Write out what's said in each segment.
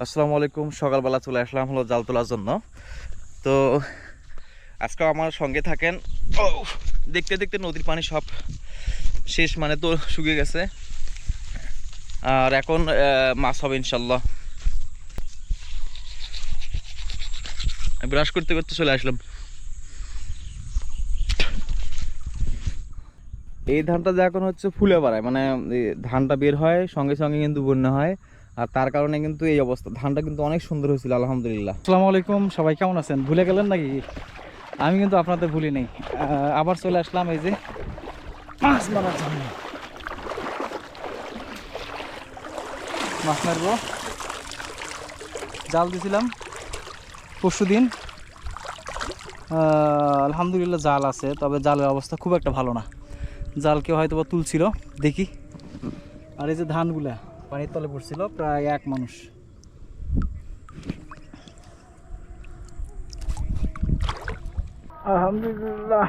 আসসালামু আলাইকুম। সকালবেলা চলে আসলাম হলো জাল তোলার জন্য। তো আজকে আমার সঙ্গে থাকেন। ও, দেখতে দেখতে নদীর পানি সব শেষ, মানে তো শুকিয়ে গেছে। আর এখন মাছ হবে ইনশাল্লাহ। ব্রাশ করতে করতে চলে আসলাম। এই ধানটা যে এখন হচ্ছে ফুলে বাড়ায়, মানে ধানটা বের হয় সঙ্গে সঙ্গে কিন্তু বন্যা হয়। আর তার কারণে কিন্তু এই অবস্থা। ধানটা কিন্তু অনেক সুন্দর হয়েছিল আলহামদুলিল্লাহ। আসসালামু আলাইকুম, সবাই কেমন আছেন? ভুলে গেলেন নাকি? আমি কিন্তু আপনাদের ভুলি নেই। আবার চলে আসলাম এই যে মাছ মারার জন্য। মাছ মারবো। জাল দিছিলাম পরশুদিন। আলহামদুলিল্লাহ জাল আছে, তবে জালের অবস্থা খুব একটা ভালো না। জাল কেউ হয়তো বা তুলছিল, দেখি। আর এই যে ধানগুলা পানির তলে পড়ছিল, প্রায় এক মানুষ। আলহামদুলিল্লাহ,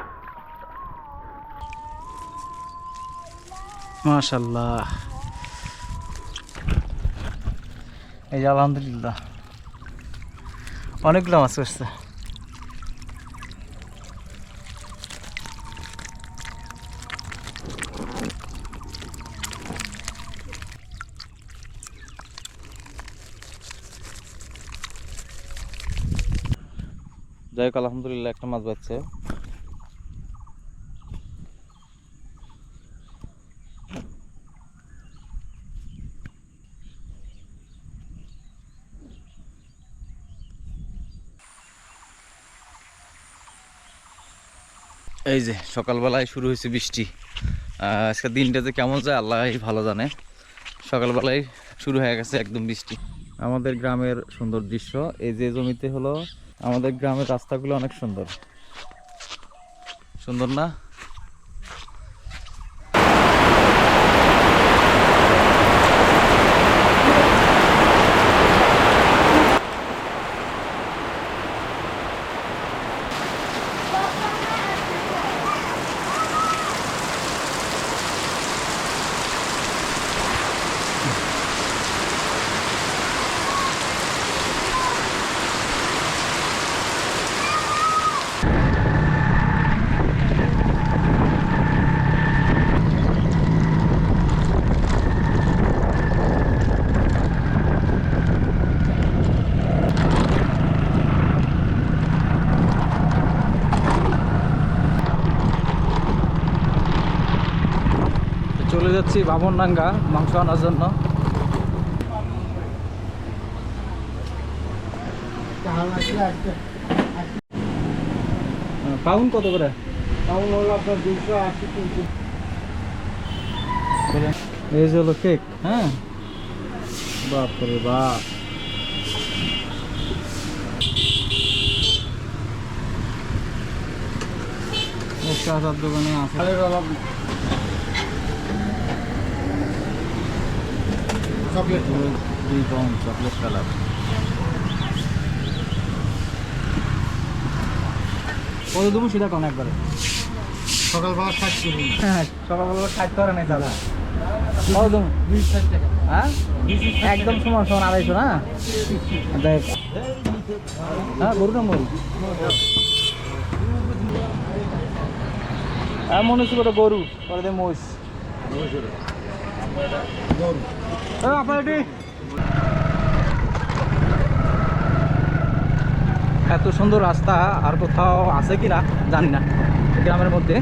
মাশাল্লাহ। এই যে আলহামদুলিল্লাহ অনেকগুলো মাছ আসছে। যাই হোক, আলহামদুলিল্লাহ একটা মাছ বাজছে। এই যে সকালবেলায় শুরু হয়েছে বৃষ্টি। আজকে দিনটা যে কেমন যায় আল্লাহ ভালো জানে। সকালবেলায় শুরু হয়ে গেছে একদম বৃষ্টি। আমাদের গ্রামের সুন্দর দৃশ্য। এই যে জমিতে হলো আমাদের গ্রামের রাস্তাগুলো অনেক সুন্দর সুন্দর না? চলে যাচ্ছি বামনডাঙ্গা মাংস আনার জন্য। পাউন কত করে? পাউন হলো আপনার 280 300। এই যে হলো কেক। হ্যাঁ, বাপরে বাপ। একটা হাজার দোকানে আছে। Chocolate 2 pound chocolate colour. কত দেবো সেটা কোন একবারে? সকালবেলা 60 টাকা। হ্যাঁ, সকালবেলা 60 টাকা নেই দাদা। কত দেবো? 260 টাকা। হ্যাঁ, একদম সমান সমান 250 না? দেখ, হ্যাঁ গরু না মরি? হ্যাঁ মনে হচ্ছে ওটা গরু, পরে দে মহিষ। আপনার এটি এত সুন্দর রাস্তা আর কোথাও আছে কি না জানি না গ্রামের মধ্যে।